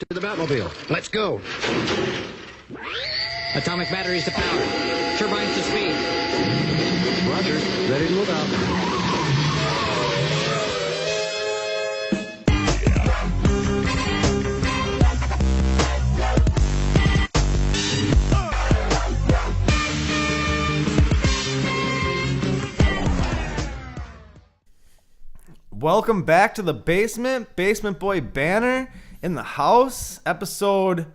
to the Batmobile. Let's go. Atomic batteries to power. Turbines to speed. Roger. Ready to move out. Welcome back to the Basement Boy Banter in the house. Episode...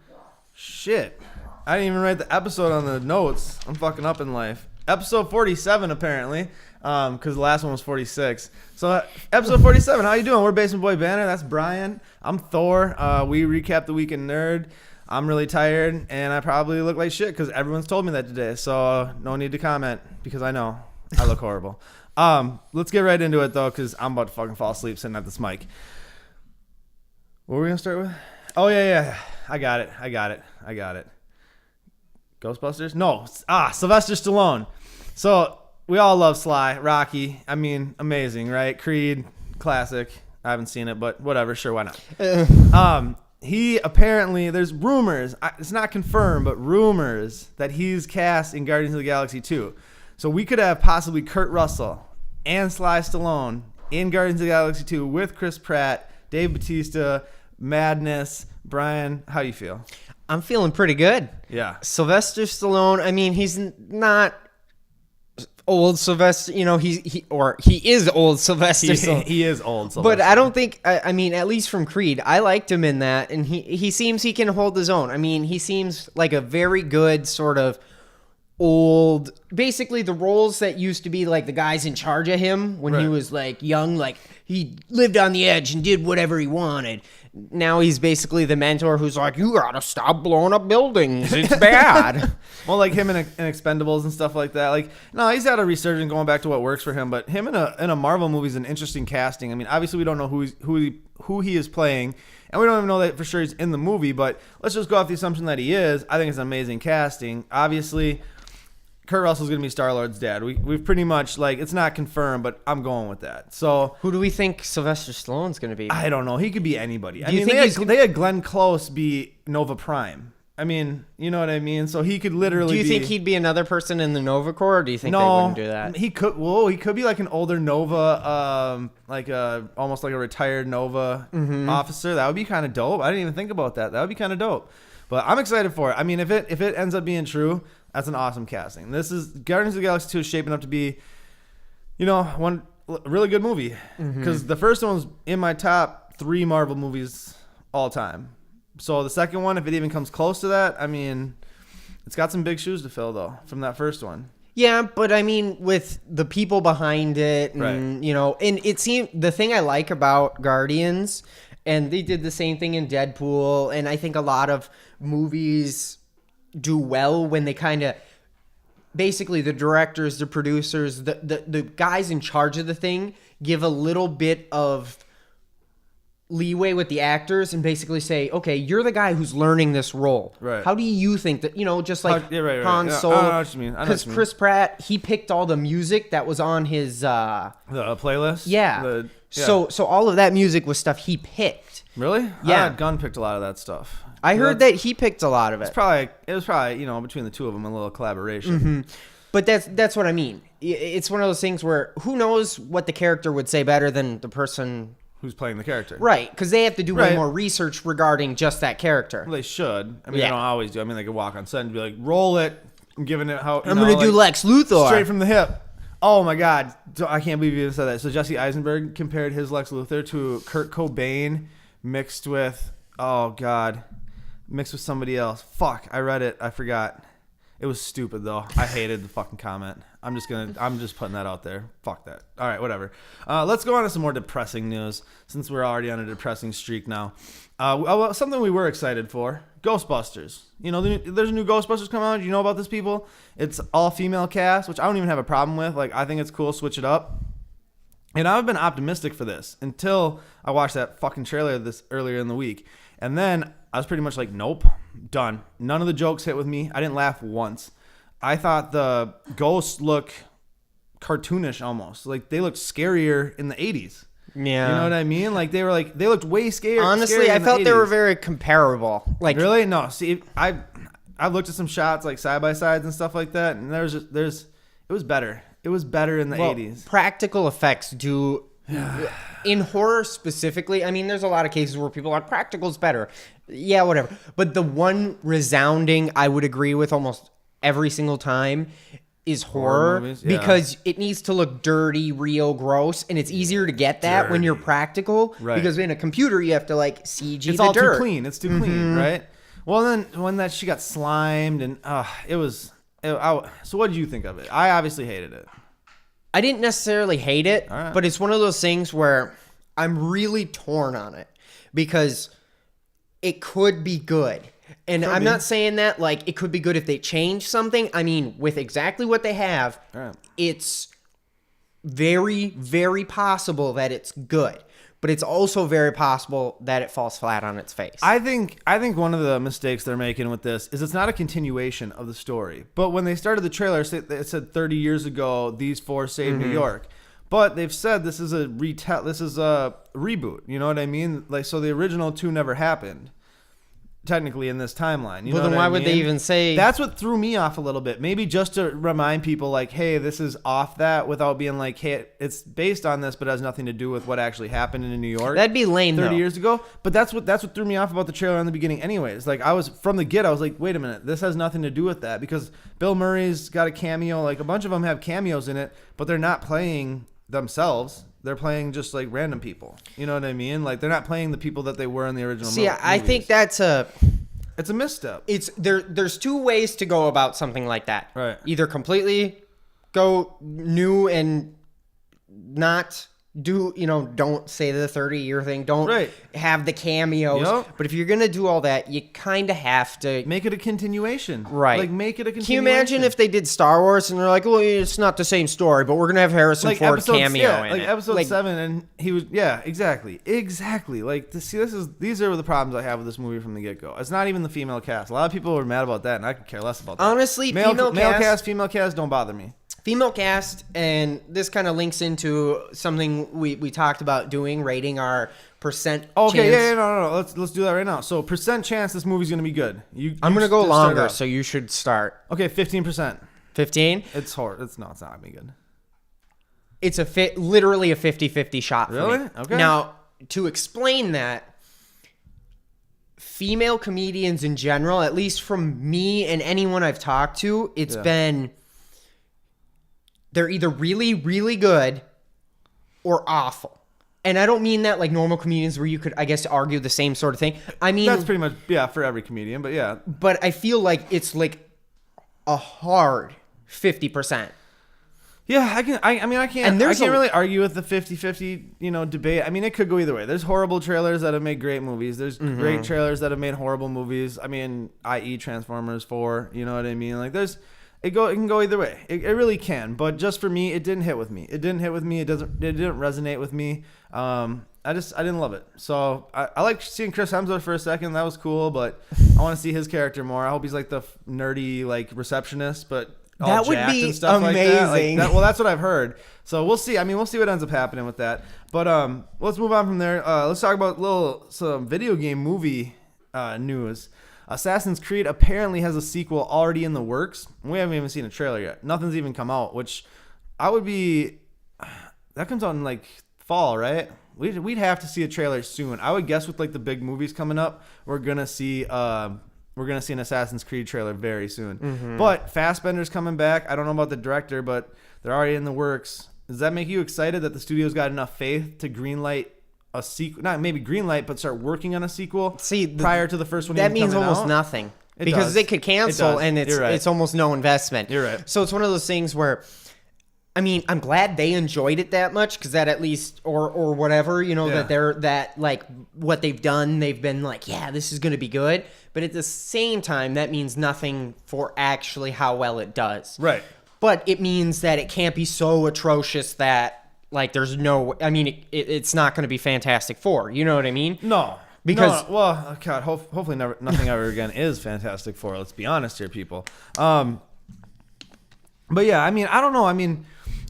Shit. I didn't even write the episode on the notes. I'm fucking up in life. Episode 47, apparently, because the last one was 46. So, episode 47, how you doing? We're Basement Boy Banter. That's Brian. I'm Thor. We recap the Week in Nerd. I'm really tired, and I probably look like shit because everyone's told me that today. So, no need to comment because I know I look horrible. Let's get right into it, though, because I'm about to fucking fall asleep sitting at this mic. What were we going to start with? Oh, yeah. I got it. Ghostbusters? No. Sylvester Stallone. So, we all love Sly, Rocky. I mean, amazing, right? Creed, classic. I haven't seen it, but whatever. Sure, why not? He apparently, there's rumors, it's not confirmed, but rumors that he's cast in Guardians of the Galaxy 2. So, we could have possibly Kurt Russell and Sly Stallone in Guardians of the Galaxy 2 with Chris Pratt, Dave Bautista, Madness. Brian, how do you feel? I'm feeling pretty good. Yeah. Sylvester Stallone, I mean, he's not old Sylvester, he is old Sylvester Stallone. He is old Sylvester. But I don't think, I mean, at least from Creed, I liked him in that, and he seems he can hold his own. I mean, he seems like a very good sort of old, basically the roles that used to be like the guys in charge of him when he was like young, like he lived on the edge and did whatever he wanted. Now he's basically the mentor who's like, you gotta stop blowing up buildings, it's bad. Well, like him in Expendables and stuff like that. Like, no, he's had a resurgence going back to what works for him, but him in a Marvel movie is an interesting casting. I mean, obviously we don't know who he is playing, and we don't even know that for sure he's in the movie, but let's just go off the assumption that he is. I think it's an amazing casting. Obviously, Kurt Russell's going to be Star-Lord's dad. We've pretty much, like, it's not confirmed, but I'm going with that. So, who do we think Sylvester Stallone's going to be? I don't know. He could be anybody. Do you think they had Glenn Close be Nova Prime. I mean, you know what I mean? So he could literally Do you think he'd be another person in the Nova Corps, or do you think they wouldn't do that? He could be like an older Nova, almost like a retired Nova officer. That would be kind of dope. I didn't even think about that. That would be kind of dope. But I'm excited for it. I mean, if it ends up being true, that's an awesome casting. This is Guardians of the Galaxy 2 is shaping up to be, one really good movie. Because the first one was in my top 3 Marvel movies all time. So the second one, if it even comes close to that, I mean, it's got some big shoes to fill, though, from that first one. Yeah, but I mean, with the people behind it, and, and it seemed, the thing I like about Guardians, and they did the same thing in Deadpool, and I think a lot of movies do well when they kind of, basically the directors, the producers, the guys in charge of the thing give a little bit of leeway with the actors and basically say, okay, you're the guy who's learning this role. Right. How do you think that, just like Han Yeah, Solo. I know what you mean. Because Chris Pratt, he picked all the music that was on his... the playlist? Yeah. So all of that music was stuff he picked. Really? Yeah. Gunn picked a lot of that stuff. I heard that he picked a lot of it. It was probably between the two of them a little collaboration. But that's what I mean. It's one of those things where who knows what the character would say better than the person who's playing the character. Right, because they have to do way more research regarding just that character. Well, they should. I mean, they don't always do. I mean, they could walk on set and be like, roll it. I'm giving it how... I'm going to do Lex Luthor. Straight from the hip. Oh, my God. I can't believe you even said that. So Jesse Eisenberg compared his Lex Luthor to Kurt Cobain mixed with... Oh, God. Mixed with somebody else. Fuck, I read it. I forgot. It was stupid, though. I hated the fucking comment. I'm just putting that out there. Fuck that. All right, whatever. Let's go on to some more depressing news, since we're already on a depressing streak now. Something we were excited for. Ghostbusters. There's a new Ghostbusters coming out. Do you know about this, people? It's all-female cast, which I don't even have a problem with. Like, I think it's cool. Switch it up. And I've been optimistic for this until I watched that fucking trailer earlier in the week. And then I was pretty much like, nope, done. None of the jokes hit with me. I didn't laugh once. I thought the ghosts look cartoonish almost. Like, they looked scarier in the 80s. Yeah. You know what I mean? Like they looked way scared. Honestly, I felt they were very comparable. Like really? No. See, I looked at some shots like side by sides and stuff like that, and it was better. It was better in the 80s. Practical effects do in horror specifically. I mean, there's a lot of cases where people are practical's better. Yeah, whatever. But the one resounding I would agree with almost every single time is horror movies, yeah. because it needs to look dirty, real, gross, and it's easier to get that when you're practical. Right. Because in a computer you have to like CG It's the all dirt. too clean. It's too clean, right? Well, then when she got slimed and so what did you think of it? I obviously hated it. I didn't necessarily hate it, All right. but it's one of those things where I'm really torn on it because it could be good. And I'm not saying that like it could be good if they change something. I mean, with exactly what they have, it's very, very possible that it's good. But it's also very possible that it falls flat on its face. I think one of the mistakes they're making with this is it's not a continuation of the story. But when they started the trailer, it said 30 years ago, these four saved New York. But they've said this is a reboot. You know what I mean? Like, so the original two never happened. Technically in this timeline. You know then what why I would mean? they even say... That's what threw me off a little bit. Maybe just to remind people like, hey, this is off that without being like, hey, it's based on this but has nothing to do with what actually happened in New York. That'd be lame 30 though. years ago. But that's what threw me off about the trailer in the beginning anyways. Like I was from the get, I was like, wait a minute, this has nothing to do with that because Bill Murray's got a cameo, like a bunch of them have cameos in it, but they're not playing themselves. They're playing just like random people. You know what I mean? Like they're not playing the people that they were in the original See, I movies. think that's It's a misstep. it's there's two ways to go about something like that. Right. Either completely go new and not do, don't say the 30-year thing. Don't have the cameos. Yep. But if you're going to do all that, you kind of have to Make it a continuation. Right. Like make it a continuation. Can you imagine if they did Star Wars and they're like, well, it's not the same story, but we're going to have Harrison Ford cameo in like it. episode 7 and he was exactly. Like these are the problems I have with this movie from the get-go. It's not even the female cast. A lot of people were mad about that and I could care less about that. Honestly, male female cast don't bother me. Female cast, and this kind of links into something we talked about doing, rating our percent Okay, chance. no. Let's do that right now. So percent chance this movie's gonna be good. I'm gonna go just start longer, out. so you should start. Okay, 15%. 15? It's hard. It's not gonna be good. It's literally a 50-50 shot for Really? me. Okay. Now, to explain that, female comedians in general, at least from me and anyone I've talked to, it's been... They're either really, really good or awful. And I don't mean that like normal comedians where you could, I guess, argue the same sort of thing. I mean... That's pretty much, for every comedian, but yeah. But I feel like it's like a hard 50%. Yeah, I can't And there's really argue with the 50-50, debate. I mean, it could go either way. There's horrible trailers that have made great movies. There's great trailers that have made horrible movies. I mean, i.e. Transformers 4, you know what I mean? Like it can go either way. It really can. But just for me, it didn't hit with me. It didn't resonate with me. I didn't love it. So I liked seeing Chris Hemsworth for a second. That was cool, but I want to see his character more. I hope he's like the nerdy like receptionist, but all That would jacked be and stuff amazing. Like that. Well, that's what I've heard. So we'll see. I mean, we'll see what ends up happening with that. But let's move on from there. Let's talk about some video game movie news. Assassin's Creed apparently has a sequel already in the works. We haven't even seen a trailer yet. Nothing's even come out, which I would be... That comes out in like fall, right? We'd have to see a trailer soon. I would guess with like the big movies coming up, we're gonna see an Assassin's Creed trailer very soon. But Fassbender's coming back. I don't know about the director, but they're already in the works. Does that make you excited that the studio's got enough faith to greenlight a sequel? Not maybe greenlight, but start working on a sequel prior to the first one. That even means coming almost out? nothing. It Because does. they could cancel, It does. and You're right. it's almost no investment. You're right. So it's one of those things where, I mean, I'm glad they enjoyed it that much because that at least, or whatever, that they're that like what they've done, they've been like, yeah, this is going to be good. But at the same time, that means nothing for actually how well it does. Right. But it means that it can't be so atrocious that like there's no. I mean, it's not going to be Fantastic Four. You know what I mean? No. Because God, hopefully nothing ever again is Fantastic Four. Let's be honest here, people. But yeah, I mean, I don't know. I mean,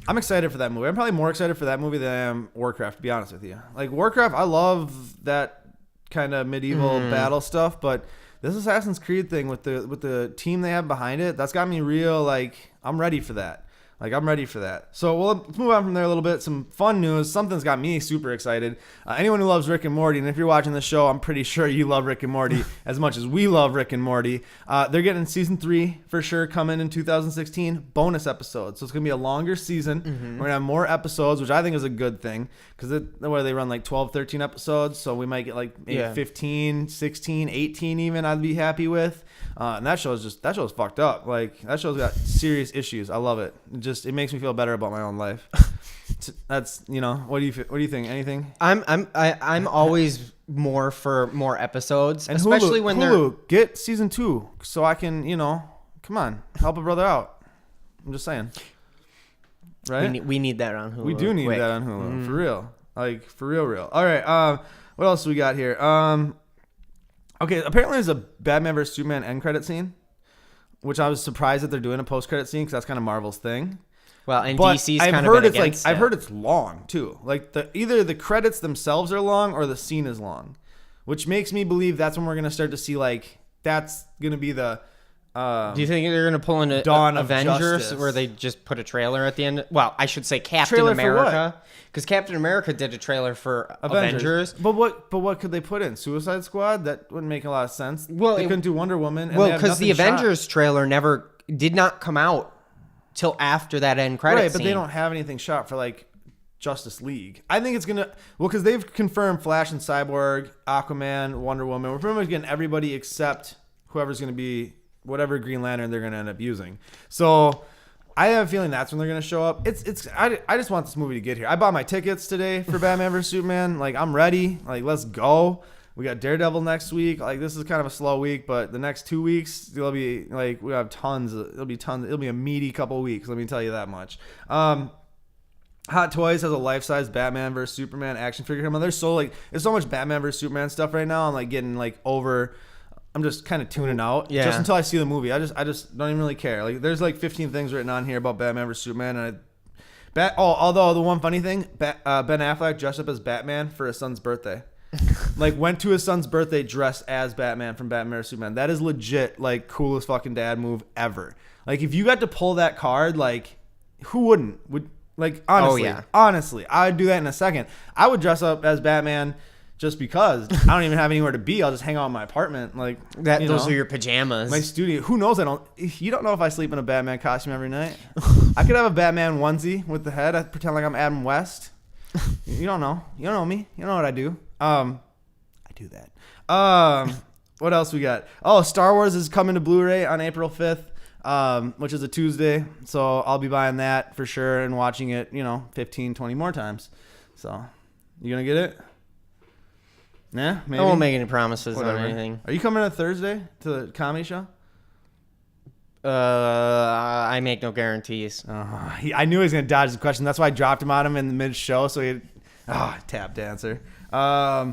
I'm excited for that movie. I'm probably more excited for that movie than I am Warcraft, to be honest with you. Like Warcraft, I love that kind of medieval battle stuff, but this Assassin's Creed thing with the team they have behind it, that's got me real like I'm ready for that. Like, I'm ready for that. So, well, let's move on from there a little bit. Some fun news. Something's got me super excited. Anyone who loves Rick and Morty, and if you're watching this show, I'm pretty sure you love Rick and Morty as much as we love Rick and Morty. They're getting season 3 for sure coming in 2016. Bonus episodes. So, it's going to be a longer season. We're going to have more episodes, which I think is a good thing. Because they run like 12, 13 episodes. So, we might get like maybe 15, 16, 18 even I'd be happy with. And that show's fucked up. Like, that show's got serious issues. I love it. It makes me feel better about my own life. That's, what do you think? Anything? I'm always more for more episodes, and especially when they're get season 2 so I can, come on, help a brother out. I'm just saying. Right? We need that on Hulu. We do need that on Hulu. For real. Like, for real. All right. What else do we got here? Okay, apparently there's a Batman vs Superman end credit scene, which I was surprised that they're doing a post credit scene because that's kind of Marvel's thing. Well, and but DC's kind of been against it. I've heard it's long too. Like either the credits themselves are long or the scene is long, which makes me believe that's when we're gonna start to see like that's gonna be the. Do you think they're going to pull into Dawn of Avengers Justice. where they just put a trailer at the end? Well, I should say Captain Trailer for America, because Captain America did a trailer for Avengers. But what could they put in? Suicide Squad? That wouldn't make a lot of sense. Well, they couldn't do Wonder Woman. Well, because the Avengers trailer did not come out till after that end credit right, but scene. they don't have anything shot for like Justice League. I think it's gonna because they've confirmed Flash and Cyborg, Aquaman, Wonder Woman. We're pretty much getting everybody except whoever's gonna be whatever Green Lantern they're gonna end up using. So I have a feeling that's when they're gonna show up. I just want this movie to get here. I bought my tickets today for Batman vs Superman. Like, I'm ready. Like, let's go. We got Daredevil next week. Like, this is kind of a slow week, but the next 2 weeks it'll be like we have tons. It'll be a meaty couple weeks. Let me tell you that much. Hot Toys has a life-size Batman vs Superman action figure coming. There's so much Batman vs Superman stuff right now. I'm like getting like over. I'm just kind of tuning out just until I see the movie. I just don't even really care. Like, there's like 15 things written on here about Batman vs Superman, and although the one funny thing, Ben Affleck dressed up as Batman for his son's birthday. Like, went to his son's birthday dressed as Batman from Batman vs Superman. That is legit, like, coolest fucking dad move ever. Like, if you got to pull that card, like, who wouldn't? Honestly, I would do that in a second. I would dress up as Batman. Just because I don't even have anywhere to be, I'll just hang out in my apartment. Like that, those are your pajamas. My studio. Who knows? You don't know if I sleep in a Batman costume every night. I could have a Batman onesie with the head. I pretend like I'm Adam West. You don't know. You don't know me. You know what I do. I do that. What else we got? Oh, Star Wars is coming to Blu-ray on April 5th, which is a Tuesday. So I'll be buying that for sure and watching it, 15, 20 more times. So you gonna get it? Yeah, maybe. I won't make any promises Whatever. on anything. Are you coming on Thursday to the comedy show? I make no guarantees. I knew he was going to dodge the question. That's why I dropped him on him in the mid-show. So tap dancer. Hasselhoff's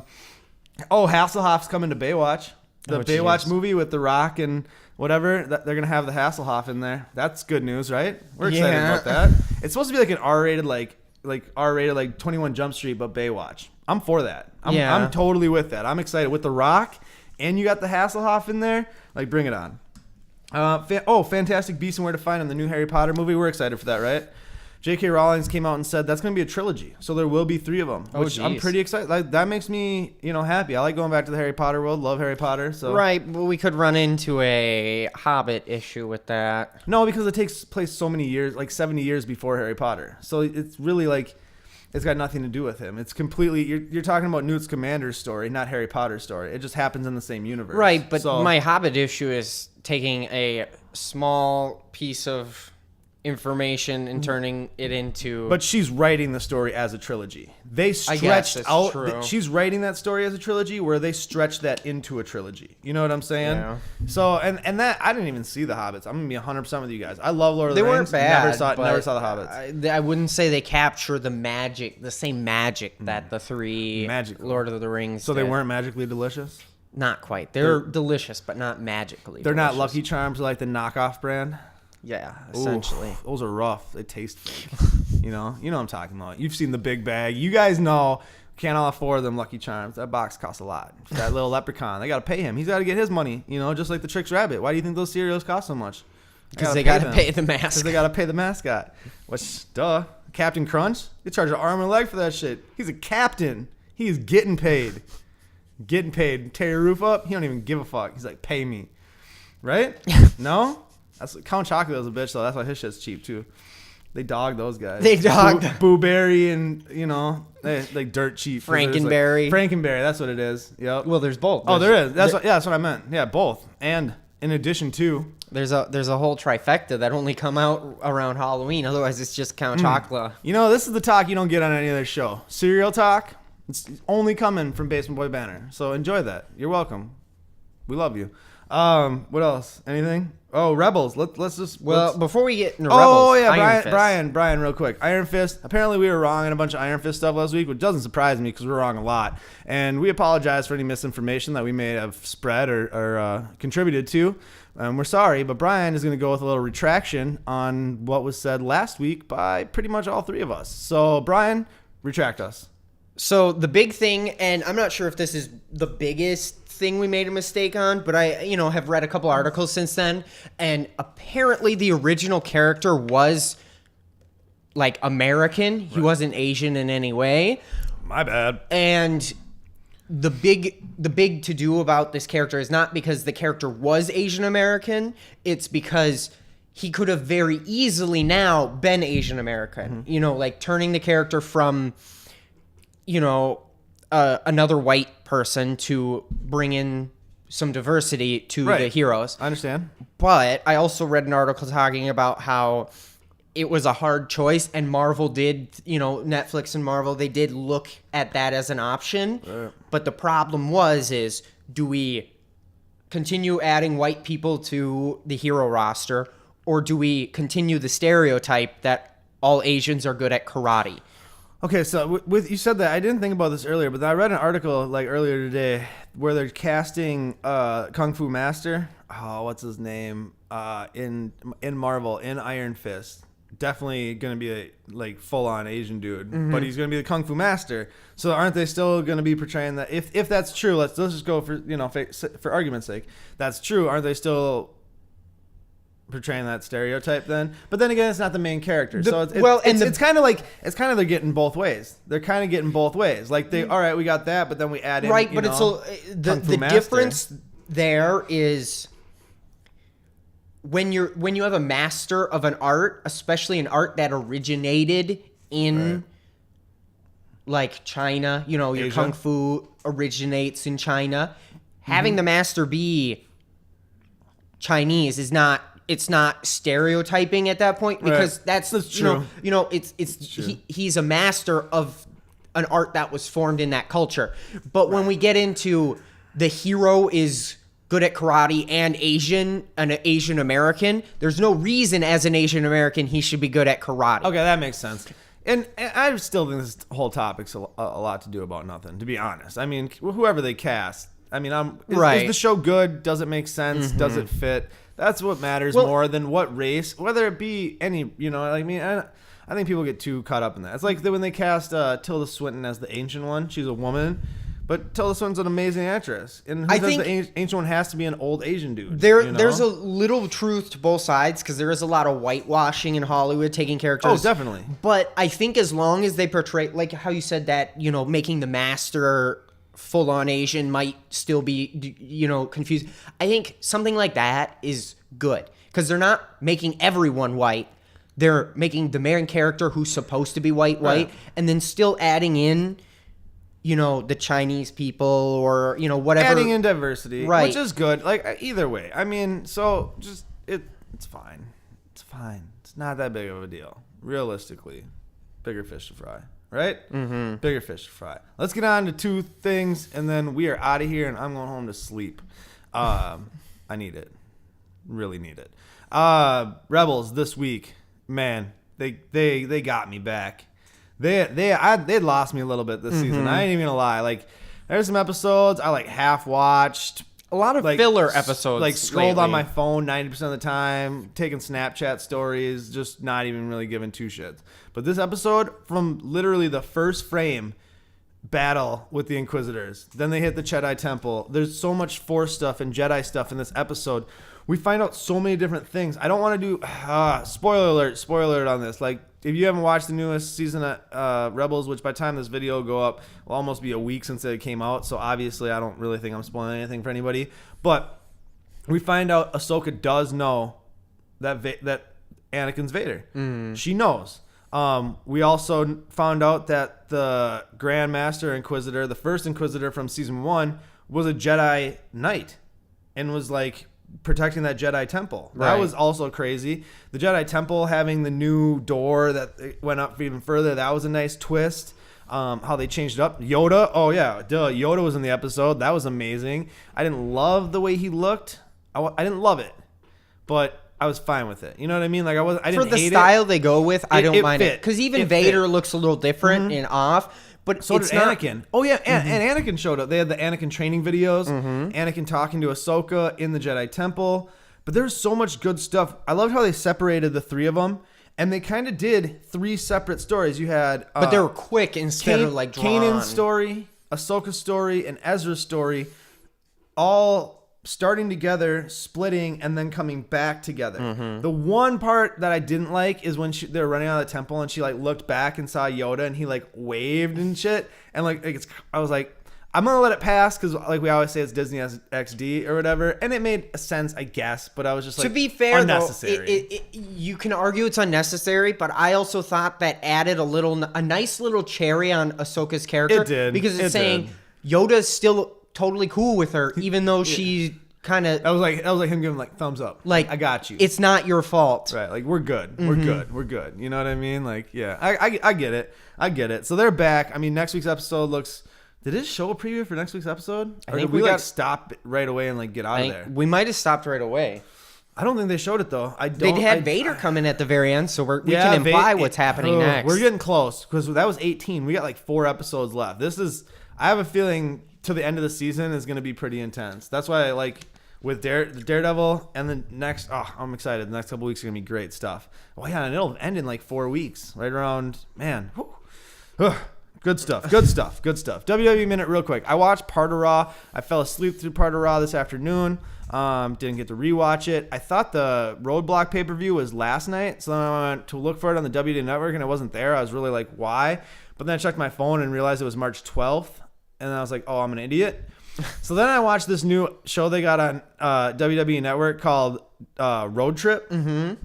coming to Baywatch. The Baywatch movie with The Rock and whatever. They're going to have the Hasselhoff in there. That's good news, right? We're excited about that. It's supposed to be like an R-rated, like 21 Jump Street, but Baywatch. I'm for that. I'm totally with that. I'm excited with The Rock, and you got the Hasselhoff in there. Like, bring it on. Fantastic Beasts and Where to Find Them, the new Harry Potter movie. We're excited for that, right? J.K. Rowling came out and said that's going to be a trilogy, so there will be 3 of them, which I'm pretty excited. Like, that makes me, happy. I like going back to the Harry Potter world. Love Harry Potter. So right, but we could run into a Hobbit issue with that. No, because it takes place so many years, like 70 years before Harry Potter. So it's really like. It's got nothing to do with him. It's completely you're talking about Newt Scamander's story, not Harry Potter's story. It just happens in the same universe. Right, but my Hobbit issue is taking a small piece of information and turning it into. But she's writing the story as a trilogy. They stretched out. True. She's writing that story as a trilogy, where they stretched that into a trilogy. You know what I'm saying? Yeah. So and that I didn't even see the Hobbits. I'm gonna be 100% with you guys. I love Lord of the Rings. Rings. They weren't bad. Never saw the Hobbits. I wouldn't say they capture the magic, the same magic that the 3 Lord of the Rings. So did. they weren't magically delicious. Not quite. They're delicious, but not magically. They're delicious. not Lucky Charms like the knockoff brand. Yeah, essentially. Ooh, those are rough. They taste fake. You know what I'm talking about. You've seen the big bag. You guys know can't all afford them Lucky Charms. That box costs a lot. That little leprechaun, they got to pay him. He's got to get his money, just like the Trix Rabbit. Why do you think those cereals cost so much? Because they got to pay the mascot. Because they got to pay the mascot. Which, duh. Captain Crunch? They charge an arm and a leg for that shit. He's a captain. He is getting paid. Getting paid. Tear your roof up? He don't even give a fuck. He's like, pay me. Right? No? Count Chocula is a bitch, though. That's why his shit's cheap, too. They dog those guys. They dog. Boo Berry and, they dirt cheap. Frankenberry. Frankenberry, that's what it is. Yep. Well, there's both. There is. That's what I meant. Yeah, both. And in addition to... There's a whole trifecta that only come out around Halloween. Otherwise, it's just Count Chocula. This is the talk you don't get on any other show. Cereal talk. It's only coming from Basement Boy Banter. So enjoy that. You're welcome. We love you. What else? Anything? Oh, Rebels. Before we get into Rebels, oh yeah, Iron Fist. Brian, real quick. Iron Fist. Apparently, we were wrong in a bunch of Iron Fist stuff last week, which doesn't surprise me because we were wrong a lot. And we apologize for any misinformation that we may have spread or contributed to. We're sorry, but Brian is going to go with a little retraction on what was said last week by pretty much all three of us. So, Brian, retract us. So the big thing, and I'm not sure if this is the biggest thing we made a mistake on, but I, have read a couple articles since then, and apparently the original character was like American. He wasn't Asian in any way. My bad. And the big to do about this character is not because the character was Asian American, it's because he could have very easily now been Asian American. Mm-hmm. Like turning the character from another white person to bring in some diversity to the heroes. I understand. But I also read an article talking about how it was a hard choice, and Marvel did, Netflix and Marvel, they did look at that as an option. Right. But the problem is do we continue adding white people to the hero roster, or do we continue the stereotype that all Asians are good at karate? Okay, so with you said that, I didn't think about this earlier, but I read an article earlier today where they're casting Kung Fu Master. Oh, what's his name? In Marvel, in Iron Fist. Definitely going to be a full on Asian dude, but he's going to be the Kung Fu Master. So aren't they still going to be portraying that? If that's true, let's just go for argument's sake. That's true. Aren't they still portraying that stereotype then? But then again, it's not the main character. So it's kind of they're getting both ways. They're kind of getting both ways. Like all right, we got that, but then we add in but it's the difference there is when you have a master of an art, especially an art that originated in China, your Asia. Kung Fu originates in China. Having the master be Chinese is not. It's not stereotyping at that point because that's true. He's a master of an art that was formed in that culture. But when we get into the hero is good at karate and an Asian American, there's no reason as an Asian American he should be good at karate. Okay, that makes sense. And I still think this whole topic's a lot to do about nothing, to be honest. I mean, whoever they cast, is the show good? Does it make sense? Mm-hmm. Does it fit? That's what matters more than what race, whether it be any, I think people get too caught up in that. It's like when they cast Tilda Swinton as the ancient one. She's a woman, but Tilda Swinton's an amazing actress. And I think the ancient one has to be an old Asian dude. There's a little truth to both sides because there is a lot of whitewashing in Hollywood, taking characters. Oh, definitely. But I think as long as they portray, like how you said that, making the master full-on Asian might still be, confused. I think something like that is good because they're not making everyone white. They're making the main character who's supposed to be white, and then still adding in, the Chinese people or, whatever. Adding in diversity, which is good. Either way. It's fine. It's fine. It's not that big of a deal. Realistically, bigger fish to fry. Right? Mm-hmm. Bigger fish to fry. Let's get on to two things, and then we are out of here, and I'm going home to sleep. I need it. Really need it. Rebels this week, man, they got me back. They lost me a little bit this season. I ain't even gonna lie. There's some episodes I half watched. a lot of filler episodes. Like scrolled on lately. my phone 90% of the time, taking Snapchat stories, just not even really giving two shits. But this episode, from literally the first frame, battle with the Inquisitors. Then they hit the Jedi Temple. There's so much Force stuff and Jedi stuff in this episode. We find out so many different things. I don't want to do spoiler alert on this. Like, if you haven't watched the newest season of Rebels, which by the time this video will go up, will almost be a week since it came out. So obviously, I don't really think I'm spoiling anything for anybody. But we find out Ahsoka does know that that Anakin's Vader. She knows. We also found out that the Grand Master Inquisitor, the first Inquisitor from season 1, was a Jedi Knight and was like protecting that Jedi Temple. That Right. was also crazy. The Jedi Temple having the new door that went up even further, that was a nice twist. How they changed it up. Yoda, oh yeah, duh. Yoda was in the episode. That was amazing. I didn't love the way he looked. I didn't love it, but I was fine with it. You know what I mean? Like I didn't For the hate style it. they go with, I don't mind it. fit. Because even It Vader fit. looks a little different and off. But So it's did not, Anakin. Oh yeah, and Anakin showed up. They had the Anakin training videos. Anakin talking to Ahsoka in the Jedi Temple. But there's so much good stuff. I loved how they separated the three of them, and they kind of did 3 separate stories. You had, But they were quick instead of like drawn. Kanan's story, Ahsoka's story, and Ezra's story, all starting together, splitting, and then coming back together. The one part that I didn't like is when they were running out of the temple and she like looked back and saw Yoda and he like waved and shit. And I was like, I'm gonna let it pass because like we always say it's Disney XD or whatever, and it made sense, I guess. But I was just like, To be fair, unnecessary. though, you can argue it's unnecessary, but I also thought that added a nice little cherry on Ahsoka's character. It did. Because it's It saying did. Yoda's still totally cool with her, even though she kind of That was like him giving like thumbs up. like, I got you. It's not your fault. Right, like we're good. We're good. We're good. You know what I mean? Like, yeah, I get it. I get it. So they're back. I mean, next week's episode looks. Did it show a preview for next week's episode? Or think did we we like got- stop it right away and like get out of there? We might have stopped right away. I don't think they showed it though. They had Vader come in at the very end, so we can imply what's happening next. We're getting close because that was 18. We got like 4 episodes left. I have a feeling to the end of the season is going to be pretty intense. That's why I like with Daredevil and the next. Oh, I'm excited. The next couple weeks are going to be great stuff. Oh yeah, and it'll end in like 4 weeks, right around man. Ugh. Good stuff. Good stuff. Good stuff. WWE Minute real quick. I watched part of Raw. I fell asleep through part of Raw this afternoon. Didn't get to rewatch it. I thought the Roadblock pay-per-view was last night, so then I went to look for it on the WWE Network, and it wasn't there. I was really like, why? But then I checked my phone and realized it was March 12th, and then I was like, oh, I'm an idiot. So then I watched this new show they got on WWE Network called Road Trip. Dude,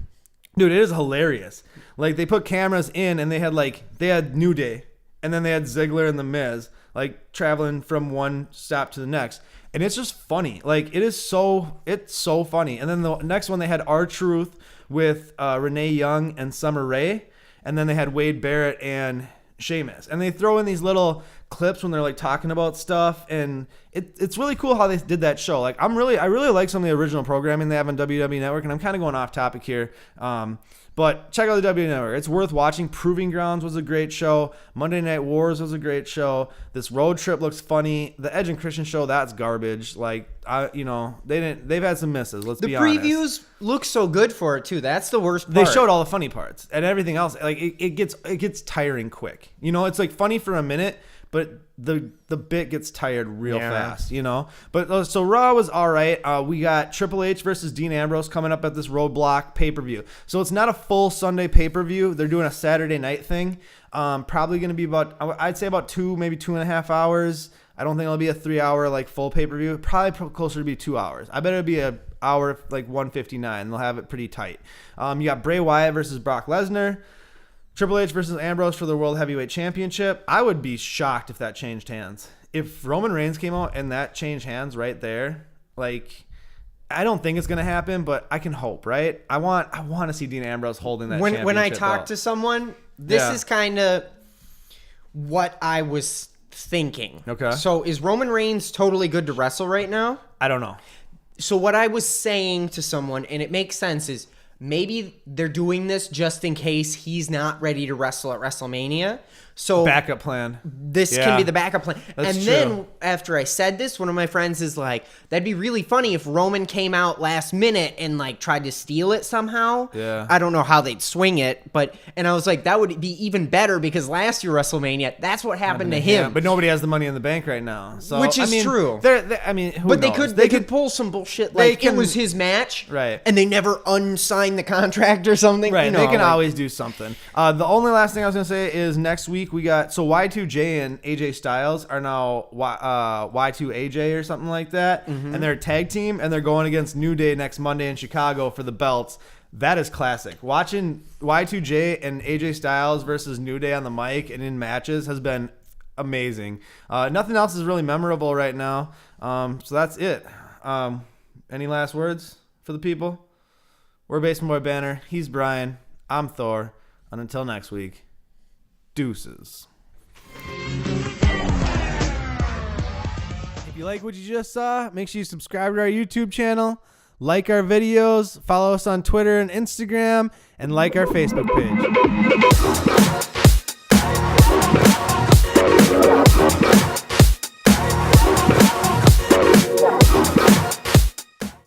it is hilarious. Like, they put cameras in, and they had New Day. And then they had Ziggler and The Miz, like traveling from one stop to the next. And it's just funny. Like it's so funny. And then the next one they had R-Truth with Renee Young and Summer Rae. And then they had Wade Barrett and Sheamus. And they throw in these little clips when they're like talking about stuff. And it's really cool how they did that show. Like I really like some of the original programming they have on WWE Network. And I'm kind of going off topic here. But check out the WWE Network. It's worth watching. Proving Grounds was a great show. Monday Night Wars was a great show. This Road Trip looks funny. The Edge and Christian show, that's garbage. Like they've had some misses. Let's be honest. The previews look so good for it too. That's the worst part. They showed all the funny parts and everything else. Like it gets tiring quick. You know, it's like funny for a minute, but the bit gets tired real fast, you know? But so Raw was all right. We got Triple H versus Dean Ambrose coming up at this Roadblock pay-per-view. So it's not a full Sunday pay-per-view. They're doing a Saturday night thing. Probably going to be I'd say about 2, maybe 2.5 hours. I don't think it'll be a 3-hour like full pay-per-view. Probably closer to be 2 hours. I bet it'll be an hour like 1:59. They'll have it pretty tight. You got Bray Wyatt versus Brock Lesnar. Triple H versus Ambrose for the World Heavyweight Championship. I would be shocked if that changed hands. If Roman Reigns came out and that changed hands right there, like I don't think it's gonna happen, but I can hope, right? I want to see Dean Ambrose holding that championship when I talk belt. to someone, this is kind of what I was thinking. Okay. So is Roman Reigns totally good to wrestle right now? I don't know. So what I was saying to someone, and it makes sense, is maybe they're doing this just in case he's not ready to wrestle at WrestleMania. So backup plan. This Yeah. can be the backup plan. That's and true. then after I said this, one of my friends is like, that'd be really funny if Roman came out last minute and like tried to steal it somehow. Yeah. I don't know how they'd swing it, and I was like, that would be even better because last year WrestleMania, that's what happened to him. Yeah, but nobody has the money in the bank right now. So Which is I mean, true. I mean, who But knows? they could pull some bullshit like can- it was his match, Right. And they never unsigned the contract or something, Right, You know, they can like- always do something. The only last thing I was gonna say is next week we got Y2J and AJ Styles are now Y2AJ or something like that, Mm-hmm. and they're a tag team and they're going against New Day next Monday in Chicago for the belts. That is classic. Watching Y2J and AJ Styles versus New Day on the mic and in matches has been amazing. Nothing else is really memorable right now. So that's it. Any last words for the people? We're Basement Boy Banter. He's Brian. I'm Thor. And until next week, deuces. If you like what you just saw, make sure you subscribe to our YouTube channel, like our videos, follow us on Twitter and Instagram, and like our Facebook page.